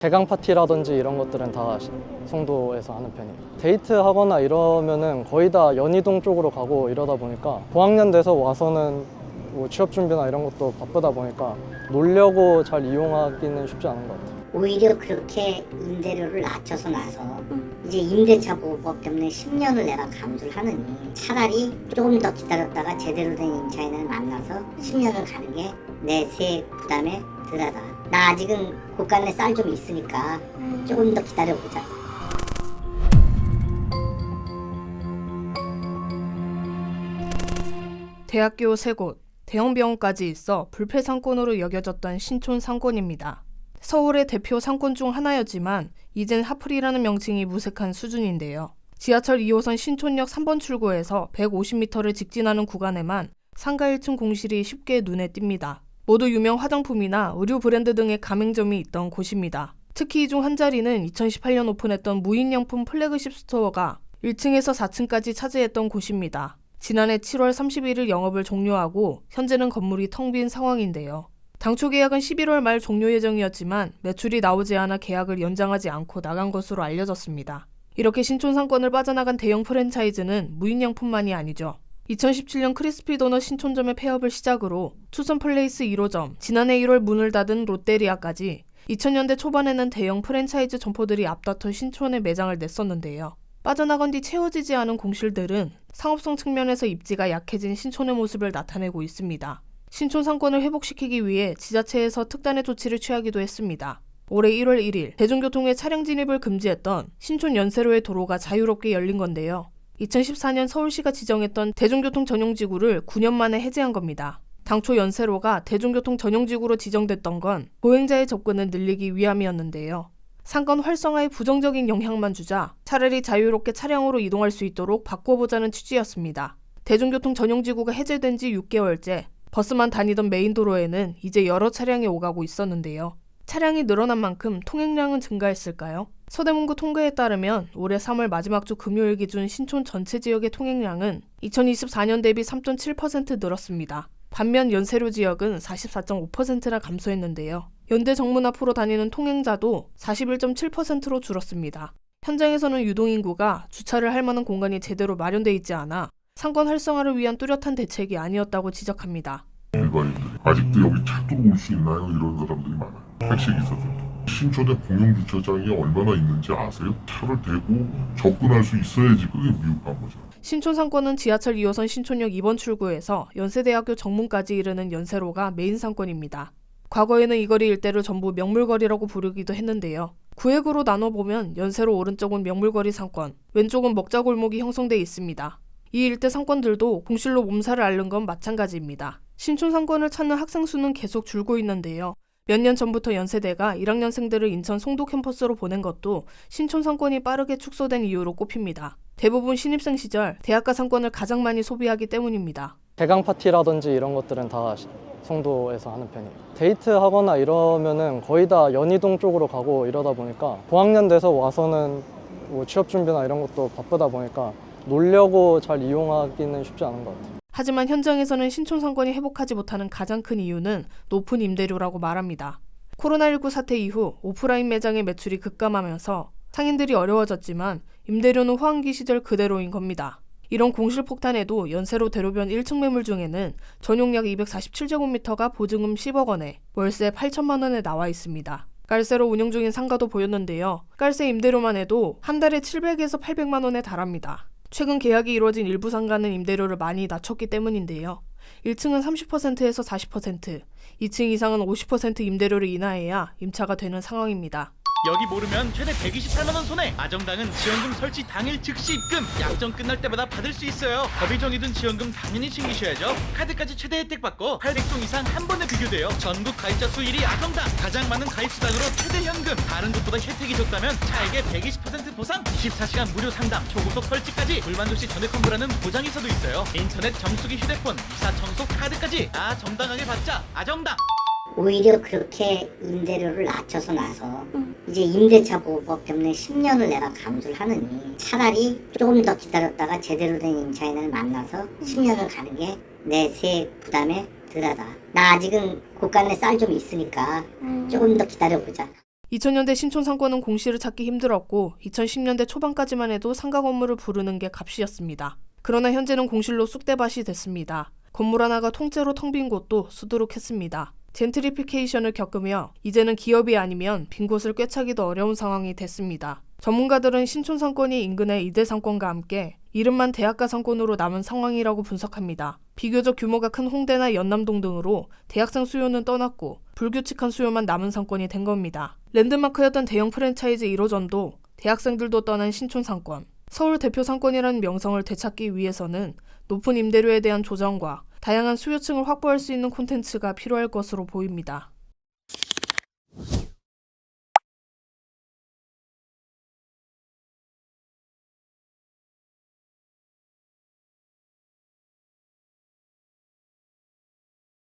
개강 파티라든지 이런 것들은 다 송도에서 하는 편이에요. 데이트 하거나 이러면은 거의 다 연희동 쪽으로 가고 이러다 보니까 고학년 돼서 와서는 뭐 취업 준비나 이런 것도 바쁘다 보니까 놀려고 잘 이용하기는 쉽지 않은 것 같아요. 오히려 그렇게 임대료를 낮춰서 나서 이제 임대차 보호법 때문에 10년을 내가 감수를 하느니 차라리 조금 더 기다렸다가 제대로 된 임차인을 만나서 10년을 가는 게 내 세액 부담에 덜하다. 나 아직은 고간에 쌀 좀 있으니까 조금 더 기다려보자. 대학교 3곳, 대형 병원까지 있어 불패 상권으로 여겨졌던 신촌 상권입니다. 서울의 대표 상권 중 하나였지만 이젠 하플이라는 명칭이 무색한 수준인데요. 지하철 2호선 신촌역 3번 출구에서 150m를 직진하는 구간에만 상가 1층 공실이 쉽게 눈에 띕니다. 모두 유명 화장품이나 의류 브랜드 등의 가맹점이 있던 곳입니다. 특히 이 중 한 자리는 2018년 오픈했던 무인양품 플래그십 스토어가 1층에서 4층까지 차지했던 곳입니다. 지난해 7월 31일 영업을 종료하고 현재는 건물이 텅 빈 상황인데요. 당초 계약은 11월 말 종료 예정이었지만 매출이 나오지 않아 계약을 연장하지 않고 나간 것으로 알려졌습니다. 이렇게 신촌 상권을 빠져나간 대형 프랜차이즈는 무인양품만이 아니죠. 2017년 크리스피 도넛 신촌점의 폐업을 시작으로 투썸플레이스 1호점, 지난해 1월 문을 닫은 롯데리아까지 2000년대 초반에는 대형 프랜차이즈 점포들이 앞다퉈 신촌에 매장을 냈었는데요. 빠져나간 뒤 채워지지 않은 공실들은 상업성 측면에서 입지가 약해진 신촌의 모습을 나타내고 있습니다. 신촌 상권을 회복시키기 위해 지자체에서 특단의 조치를 취하기도 했습니다. 올해 1월 1일 대중교통의 차량 진입을 금지했던 신촌 연세로의 도로가 자유롭게 열린 건데요. 2014년 서울시가 지정했던 대중교통 전용지구를 9년 만에 해제한 겁니다. 당초 연세로가 대중교통 전용지구로 지정됐던 건 보행자의 접근을 늘리기 위함이었는데요. 상권 활성화에 부정적인 영향만 주자 차라리 자유롭게 차량으로 이동할 수 있도록 바꿔보자는 취지였습니다. 대중교통 전용지구가 해제된 지 6개월째 버스만 다니던 메인 도로에는 이제 여러 차량이 오가고 있었는데요. 차량이 늘어난 만큼 통행량은 증가했을까요? 서대문구 통계에 따르면 올해 3월 마지막 주 금요일 기준 신촌 전체 지역의 통행량은 2024년 대비 3.7% 늘었습니다. 반면 연세로 지역은 44.5%나 감소했는데요. 연대 정문 앞으로 다니는 통행자도 41.7%로 줄었습니다. 현장에서는 유동인구가 주차를 할 만한 공간이 제대로 마련돼 있지 않아 상권 활성화를 위한 뚜렷한 대책이 아니었다고 지적합니다. 일반인들이 아직도 여기 차 들어올 수 있나요? 이런 사람들이 많아요. 택시기사들도. 신촌에 공용주차장이 얼마나 있는지 아세요? 차를 대고 접근할 수 있어야지 그게 미흡한 거죠. 신촌 상권은 지하철 2호선 신촌역 2번 출구에서 연세대학교 정문까지 이르는 연세로가 메인 상권입니다. 과거에는 이 거리 일대를 전부 명물거리라고 부르기도 했는데요. 구획으로 나눠보면 연세로 오른쪽은 명물거리 상권, 왼쪽은 먹자골목이 형성돼 있습니다. 이 일대 상권들도 공실로 몸살을 앓는 건 마찬가지입니다. 신촌 상권을 찾는 학생 수는 계속 줄고 있는데요. 몇 년 전부터 연세대가 1학년생들을 인천 송도 캠퍼스로 보낸 것도 신촌 상권이 빠르게 축소된 이유로 꼽힙니다. 대부분 신입생 시절 대학가 상권을 가장 많이 소비하기 때문입니다. 개강 파티라든지 이런 것들은 다 송도에서 하는 편이에요. 데이트 하거나 이러면은 거의 다 연희동 쪽으로 가고 이러다 보니까 고학년 돼서 와서는 뭐 취업 준비나 이런 것도 바쁘다 보니까 놀려고 잘 이용하기는 쉽지 않은 것 같아요. 하지만 현장에서는 신촌 상권이 회복하지 못하는 가장 큰 이유는 높은 임대료라고 말합니다. 코로나19 사태 이후 오프라인 매장의 매출이 급감하면서 상인들이 어려워졌지만 임대료는 호황기 시절 그대로인 겁니다. 이런 공실폭탄에도 연세로 대로변 1층 매물 중에는 전용 약 247제곱미터가 보증금 10억 원에 월세 8천만 원에 나와 있습니다. 깔세로 운영 중인 상가도 보였는데요. 깔세 임대료만 해도 한 달에 700에서 800만 원에 달합니다. 최근 계약이 이루어진 일부 상가는 임대료를 많이 낮췄기 때문인데요. 1층은 30%에서 40%, 2층 이상은 50% 임대료를 인하해야 임차가 되는 상황입니다. 여기 모르면 최대 128만원 손해. 아정당은 지원금 설치 당일 즉시 입금. 약정 끝날 때마다 받을 수 있어요. 법이 정해둔 지원금 당연히 챙기셔야죠. 카드까지 최대 혜택 받고 800동 이상 한 번에 비교돼요. 전국 가입자 수 1위 아정당. 가장 많은 가입수당으로 최대 현금. 다른 곳보다 혜택이 좋다면 차액의 120% 보상, 24시간 무료 상담, 초고속 설치까지, 불만조시 전액 환불하는 보장이서도 있어요. 인터넷 정수기, 휴대폰, 이사 청소 카드까지 다 정당하게 받자. 아정당. 오히려 그렇게 임대료를 낮춰서 나서 이제 임대차 보호법 때문에 10년을 내가 감수를 하느니 차라리 조금 더 기다렸다가 제대로 된 임차인을 만나서 10년을 가는 게 내 세액 부담에 덜하다. 나 아직은 고간에 쌀 좀 있으니까 조금 더 기다려보자. 2000년대 신촌 상권은 공시를 찾기 힘들었고 2010년대 초반까지만 해도 상가 건물을 부르는 게 값이었습니다. 그러나 현재는 공실로 쑥대밭이 됐습니다. 건물 하나가 통째로 텅 빈 곳도 수두룩했습니다. 젠트리피케이션을 겪으며 이제는 기업이 아니면 빈 곳을 꿰차기도 어려운 상황이 됐습니다. 전문가들은 신촌 상권이 인근의 이대 상권과 함께 이름만 대학가 상권으로 남은 상황이라고 분석합니다. 비교적 규모가 큰 홍대나 연남동 등으로 대학생 수요는 떠났고 불규칙한 수요만 남은 상권이 된 겁니다. 랜드마크였던 대형 프랜차이즈 1호점도 대학생들도 떠난 신촌 상권. 서울 대표 상권이라는 명성을 되찾기 위해서는 높은 임대료에 대한 조정과 다양한 수요층을 확보할 수 있는 콘텐츠가 필요할 것으로 보입니다.